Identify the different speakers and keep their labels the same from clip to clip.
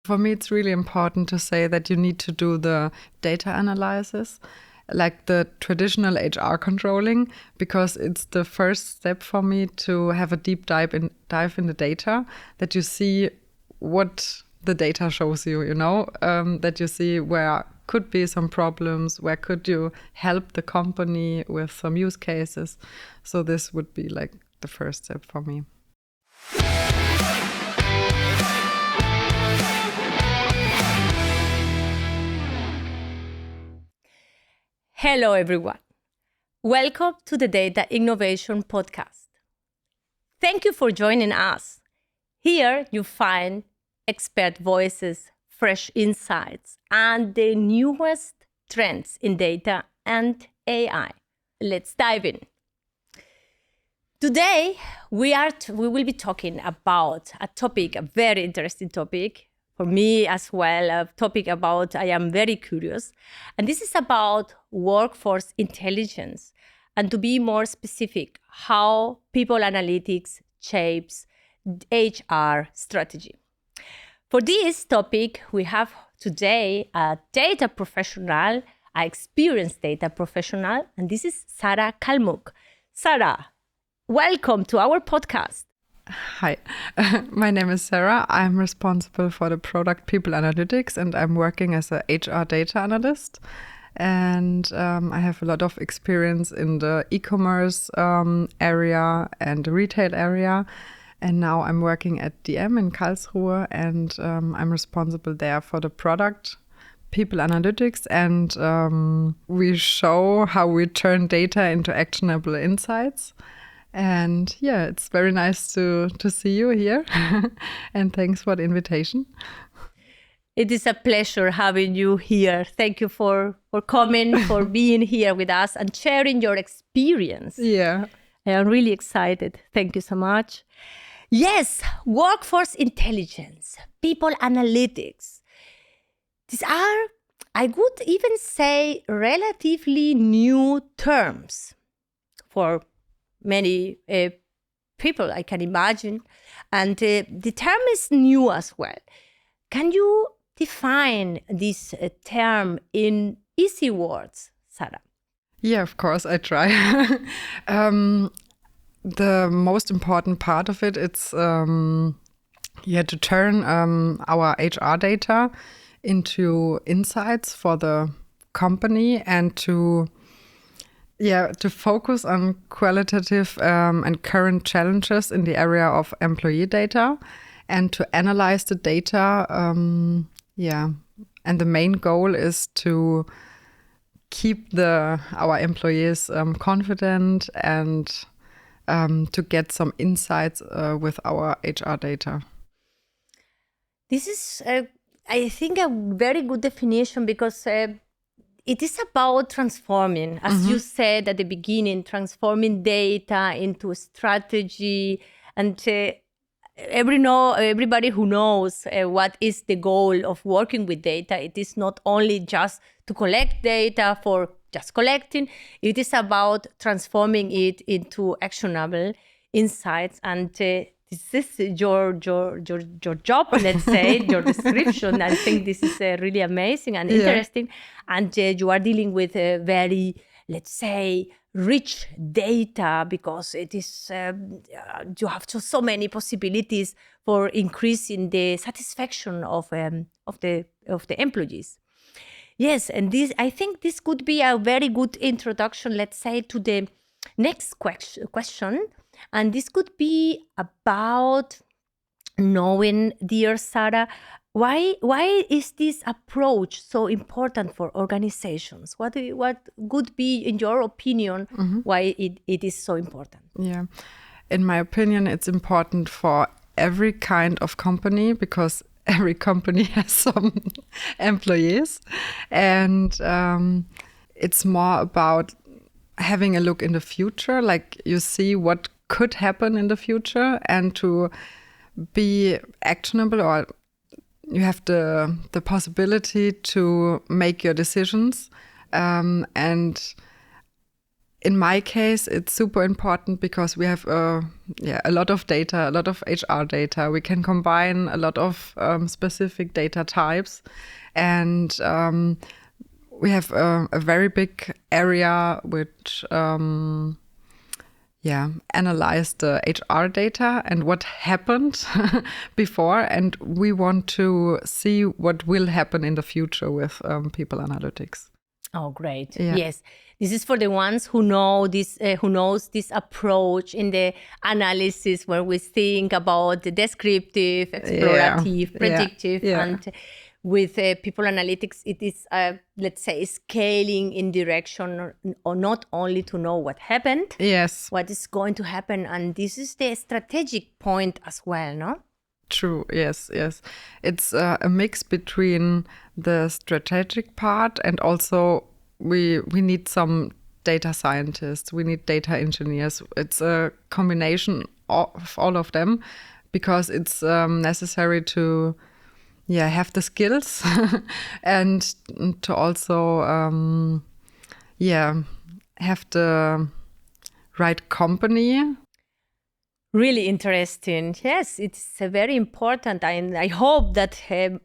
Speaker 1: For me, it's really important to say that you need to do the data analysis, like the traditional HR controlling, because it's the first step for me to have a deep dive in the data, that you see what the data shows you, that you see where could be some problems, where could you help the company with some use cases. So this would be like the first step for me.
Speaker 2: Hello, everyone. Welcome to the Data Innovation Podcast. Thank you for joining us. Here you find expert voices, fresh insights, and the newest trends in data and AI. Let's dive in. Today, we will be talking about a topic, a very interesting topic, for me as well, a topic about I am very curious. And this is about workforce intelligence. And to be more specific, how people analytics shapes HR strategy. For this topic, we have today a data professional, an experienced data professional, and this is Sarah Kalmuk. Sarah, welcome to our podcast.
Speaker 1: Hi, my name is Sarah. I'm responsible for the product people analytics, and I'm working as a HR data analyst. And I have a lot of experience in the e-commerce area and the retail area. And now I'm working at DM in Karlsruhe, and I'm responsible there for the product people analytics. And we show how we turn data into actionable insights. And yeah, it's very nice to see you here. And thanks for the invitation.
Speaker 2: It is a pleasure having you here. Thank you for coming, for being here with us and sharing your experience.
Speaker 1: Yeah.
Speaker 2: I am really excited. Thank you so much. Yes, workforce intelligence, people analytics. These are, I would even say, relatively new terms for many people, I can imagine. And the term is new as well. Can you define this term in easy words, Sarah?
Speaker 1: Yeah, of course, I try. The most important part of it, it's to turn our HR data into insights for the company and to focus on qualitative and current challenges in the area of employee data and to analyze the data. And the main goal is to keep our employees confident and to get some insights with our HR data.
Speaker 2: This is, I think, a very good definition because it is about transforming, as you said at the beginning, transforming data into strategy. And everybody who knows what is the goal of working with data, it is not only just to collect data for just collecting. It is about transforming it into actionable insights. And this is your job, let's say, your description. I think this is really amazing and interesting. And you are dealing with a very, let's say, rich data because it is you have so many possibilities for increasing the satisfaction of the employees. Yes, and I think this could be a very good introduction, let's say, to the next question. And this could be about knowing, dear Sarah, why is this approach so important for organizations? What could be, in your opinion, why it is so important?
Speaker 1: Yeah, in my opinion, it's important for every kind of company because every company has some employees. And it's more about having a look in the future, like you see what could happen in the future and to be actionable, or you have the possibility to make your decisions. And in my case, it's super important because we have a lot of data, a lot of HR data. We can combine a lot of specific data types, and we have a very big area which analyze the HR data and what happened before, and we want to see what will happen in the future with people analytics.
Speaker 2: Oh, great!
Speaker 1: Yeah.
Speaker 2: Yes, this is for the ones who know this, who knows this approach in the analysis, where we think about the descriptive, explorative, predictive, and with people analytics, it is, let's say, scaling in direction or not only to know what happened, what is going to happen. And this is the strategic point as well, no?
Speaker 1: True, yes. It's a mix between the strategic part and also we need some data scientists, we need data engineers. It's a combination of all of them because it's necessary to have the skills and to also have the right company.
Speaker 2: Really interesting. Yes, it's very important. And I hope that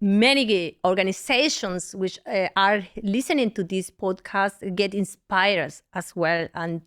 Speaker 2: many organizations which are listening to this podcast get inspired as well and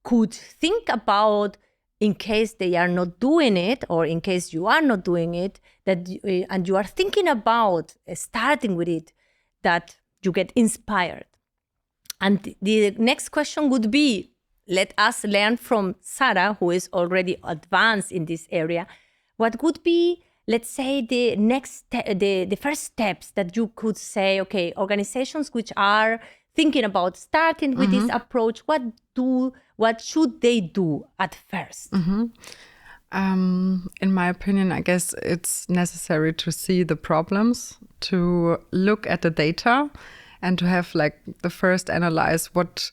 Speaker 2: could think about, in case they are not doing it, or in case you are not doing it, that and you are thinking about starting with it, that you get inspired. And the next question would be, let us learn from Sarah, who is already advanced in this area. What would be, let's say, the next the first steps that you could say, okay, organizations which are thinking about starting with this approach, what should they do at first?
Speaker 1: In my opinion, I guess it's necessary to see the problems, to look at the data, and to have like the first analyze what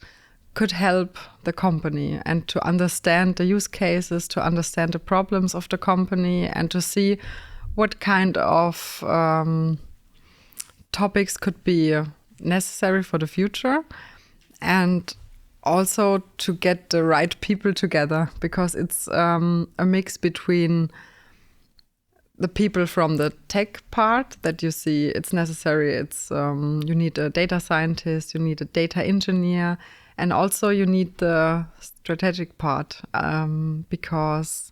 Speaker 1: could help the company and to understand the use cases, to understand the problems of the company, and to see what kind of topics could be necessary for the future, and also to get the right people together, because it's a mix between the people from the tech part that you see it's necessary. It's you need a data scientist, you need a data engineer, and also you need the strategic part because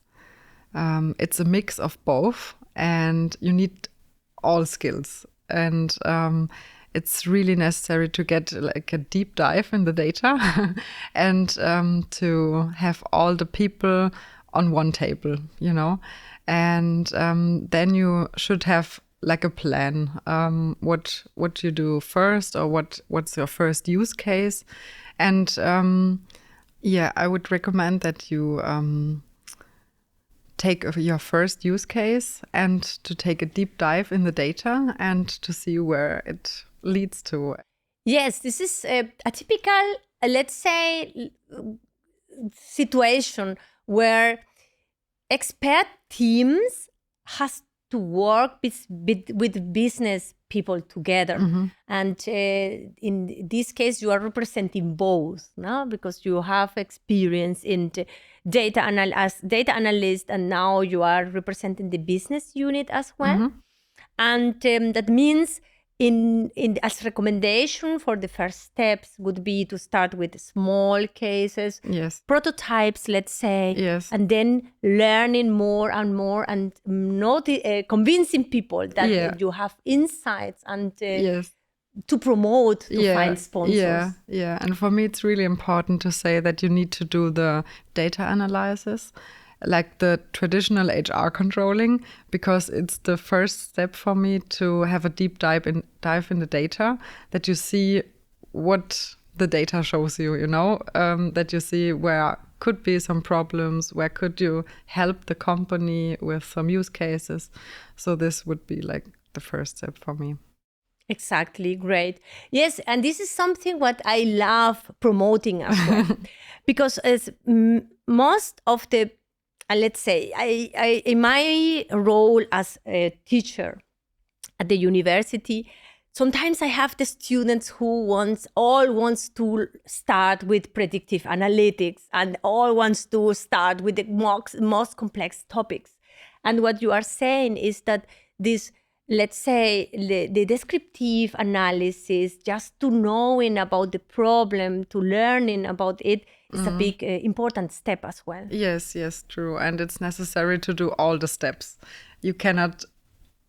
Speaker 1: it's a mix of both, and you need all skills. And it's really necessary to get like a deep dive in the data and to have all the people on one table, you know. And then you should have like a plan, what you do first, or what's your first use case. And I would recommend that you take your first use case and to take a deep dive in the data and to see where it leads to.
Speaker 2: Yes, this is a typical, let's say, situation where expert teams has to work with business people together. And in this case, you are representing both, no? Because you have experience in data analyst, and now you are representing the business unit as well. And that means as recommendation for the first steps would be to start with small cases, prototypes, let's say, and then learning more and more, and not convincing people that you have insights and to promote, to find sponsors.
Speaker 1: And for me, it's really important to say that you need to do the data analysis, like the traditional HR controlling, because it's the first step for me to have a deep dive in the data, that you see what the data shows you, you know, that you see where could be some problems, where could you help the company with some use cases. So this would be like the first step for me.
Speaker 2: Exactly, great. Yes, and this is something what I love promoting as well, because as most of the let's say, I in my role as a teacher at the university, sometimes I have the students who wants to start with predictive analytics and all wants to start with the most complex topics. And what you are saying is that this, let's say, the descriptive analysis, just to knowing about the problem, to learning about it, is a big important step as well.
Speaker 1: Yes, true. And it's necessary to do all the steps. You cannot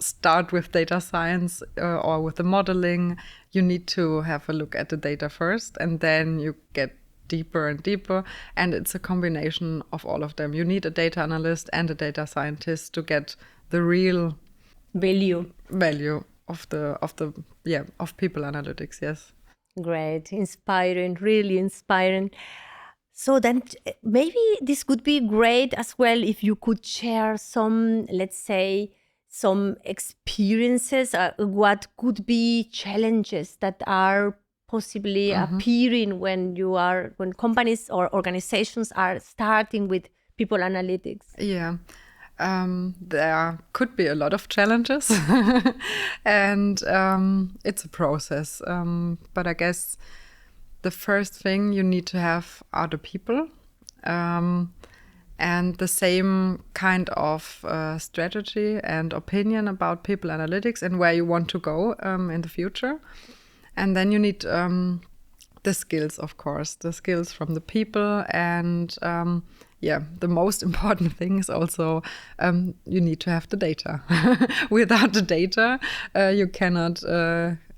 Speaker 1: start with data science or with the modeling. You need to have a look at the data first, and then you get deeper and deeper. And it's a combination of all of them. You need a data analyst and a data scientist to get the real
Speaker 2: value
Speaker 1: of people analytics. Yes.
Speaker 2: Great, inspiring, really inspiring. So then maybe this could be great as well if you could share some, let's say, some experiences, what could be challenges that are possibly appearing when companies or organizations are starting with people analytics.
Speaker 1: Yeah. There could be a lot of challenges and it's a process. But I guess the first thing you need to have are the people and the same kind of strategy and opinion about people analytics and where you want to go in the future. And then you need the skills, of course, the skills from the people. And the most important thing is also you need to have the data. Without the data, you cannot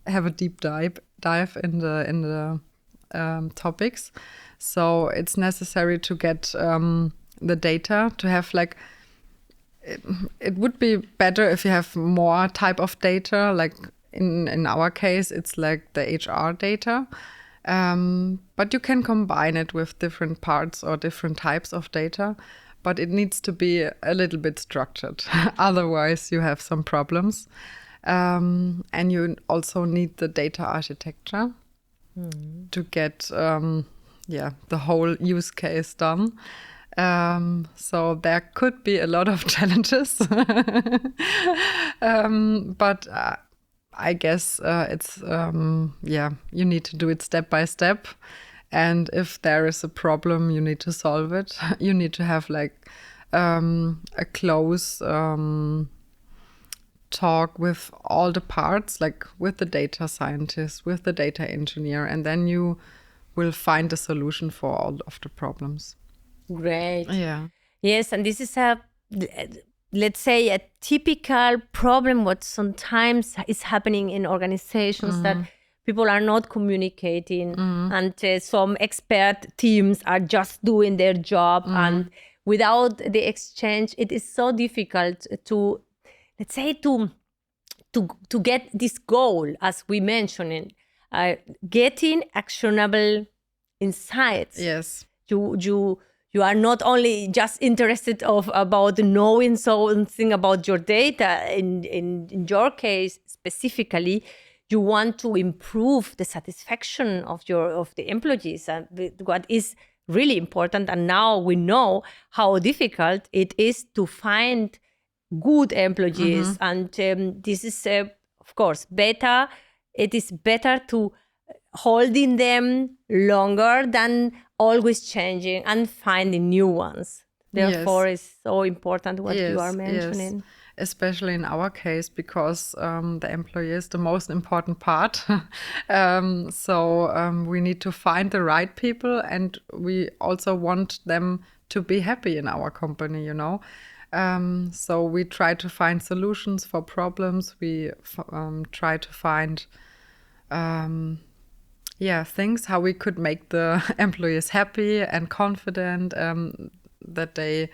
Speaker 1: have a deep dive in the topics. So it's necessary to get the data, to have like, it would be better if you have more type of data. Like in our case, it's like the HR data. But you can combine it with different parts or different types of data, but it needs to be a little bit structured. Otherwise, you have some problems. And you also need the data architecture to get the whole use case done. So there could be a lot of challenges. But I guess it's, you need to do it step by step. And if there is a problem, you need to solve it. You need to have like a close talk with all the parts, like with the data scientist, with the data engineer, and then you will find a solution for all of the problems.
Speaker 2: Great.
Speaker 1: Yeah.
Speaker 2: Yes, and this is let's say a typical problem what sometimes is happening in organizations that people are not communicating and some expert teams are just doing their job and without the exchange it is so difficult to, let's say, to get this goal, as we mentioned, getting actionable insights.
Speaker 1: Yes.
Speaker 2: You are not only just interested about knowing something about your data. In your case specifically, you want to improve the satisfaction of the employees, and what is really important. And now we know how difficult it is to find good employees, and this is of course better. It is better to holding them longer than always changing and finding new ones. Therefore, it's so important what you are mentioning.
Speaker 1: Yes. Especially in our case, because the employee is the most important part. So we need to find the right people, and we also want them to be happy in our company, you know. So we try to find solutions for problems. We try to find things how we could make the employees happy and confident, that they,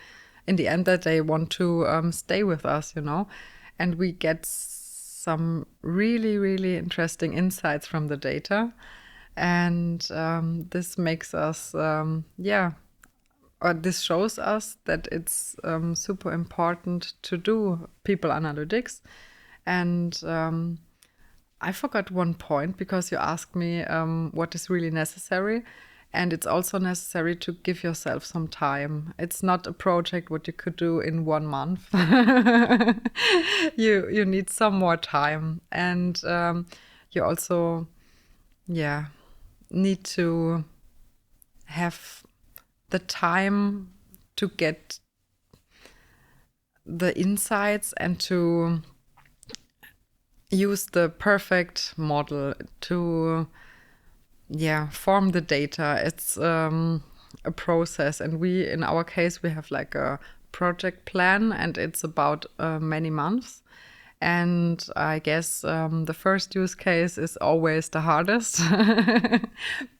Speaker 1: in the end, that they want to stay with us, you know. And we get some really, really interesting insights from the data. And this makes us, or this shows us that it's super important to do people analytics. And I forgot one point, because you asked me what is really necessary. And it's also necessary to give yourself some time. It's not a project what you could do in 1 month. You need some more time. And you also, need to have the time to get the insights and to use the perfect model to form the data. It's a process, and in our case we have like a project plan, and it's about many months. And I guess the first use case is always the hardest.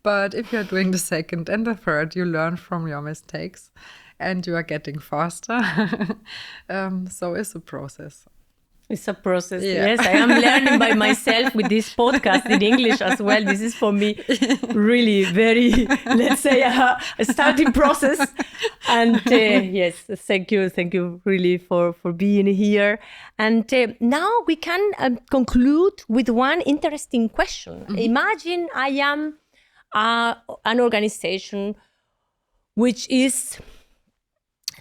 Speaker 1: But if you're doing the second and the third, you learn from your mistakes and you are getting faster. So it's a process.
Speaker 2: It's a process. Yeah. Yes, I am learning by myself with this podcast in English as well. This is for me really very, let's say, a starting process. And yes, thank you really for being here. And now we can conclude with one interesting question. Mm-hmm. Imagine I am an organization which is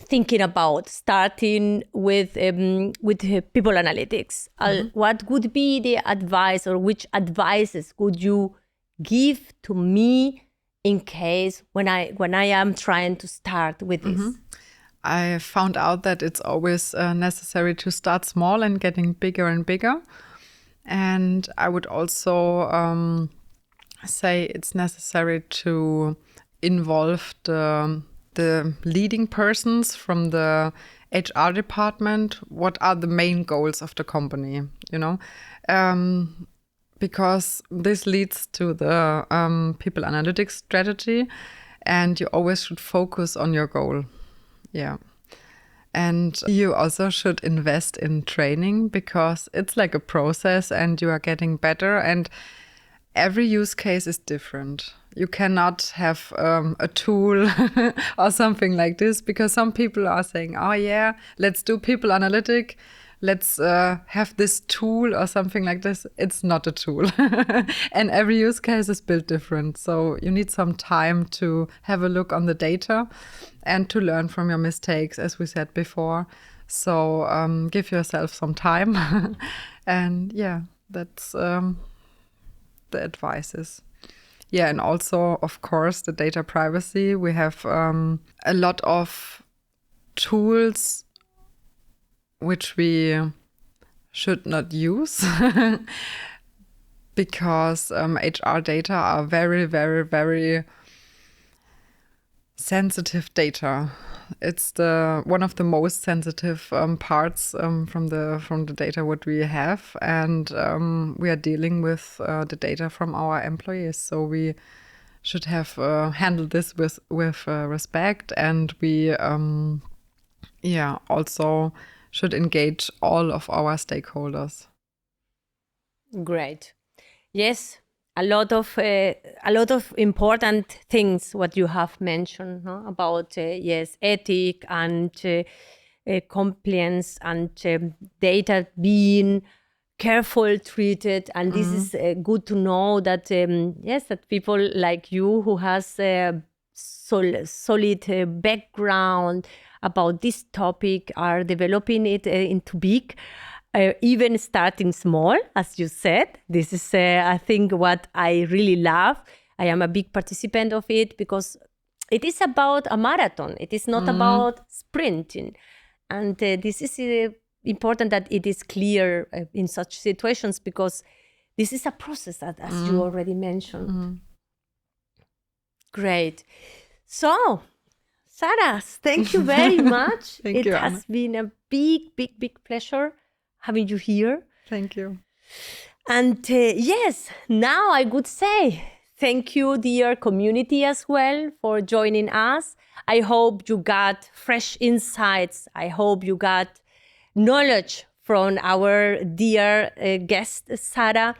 Speaker 2: thinking about starting with people analytics. Mm-hmm. What would be the advice, or which advices would you give to me in case when I am trying to start with this? Mm-hmm.
Speaker 1: I found out that it's always necessary to start small and getting bigger and bigger. And I would also say it's necessary to involve the leading persons from the HR department. What are the main goals of the company, because this leads to the people analytics strategy, and you always should focus on your goal. Yeah. And you also should invest in training, because it's like a process and you are getting better, and every use case is different. You cannot have a tool or something like this, because some people are saying, oh yeah, let's do people analytic. Let's have this tool or something like this. It's not a tool. And every use case is built different. So you need some time to have a look on the data and to learn from your mistakes, as we said before. So give yourself some time. And that's the advices. Yeah, and also, of course, the data privacy. We have a lot of tools which we should not use because HR data are very, very, very sensitive data. It's one of the most sensitive parts from the data what we have, and we are dealing with the data from our employees. So we should have handled this with respect, and we also should engage all of our stakeholders.
Speaker 2: Great. Yes. A lot of important things what you have mentioned about ethic and compliance and data being careful treated, and this is good to know that that people like you who has a solid background about this topic are developing it into big. Even starting small, as you said. This is, I think, what I really love. I am a big participant of it because it is about a marathon. It is not about sprinting. And this is important that it is clear in such situations, because this is a process, as you already mentioned. Great. So, Sarah, thank you very much.
Speaker 1: It
Speaker 2: has been a big, big, big pleasure having you here.
Speaker 1: Thank you.
Speaker 2: And yes, now I would say thank you, dear community, as well for joining us. I hope you got fresh insights. I hope you got knowledge from our dear guest, Sarah,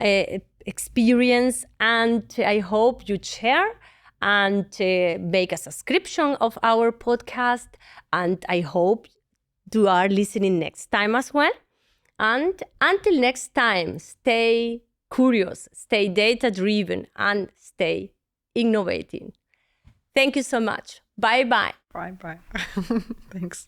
Speaker 2: experience. And I hope you share and make a subscription of our podcast. And I hope you are listening next time as well. And until next time, stay curious, stay data-driven, and stay innovating. Thank you so much. Bye-bye.
Speaker 1: Bye-bye. Thanks.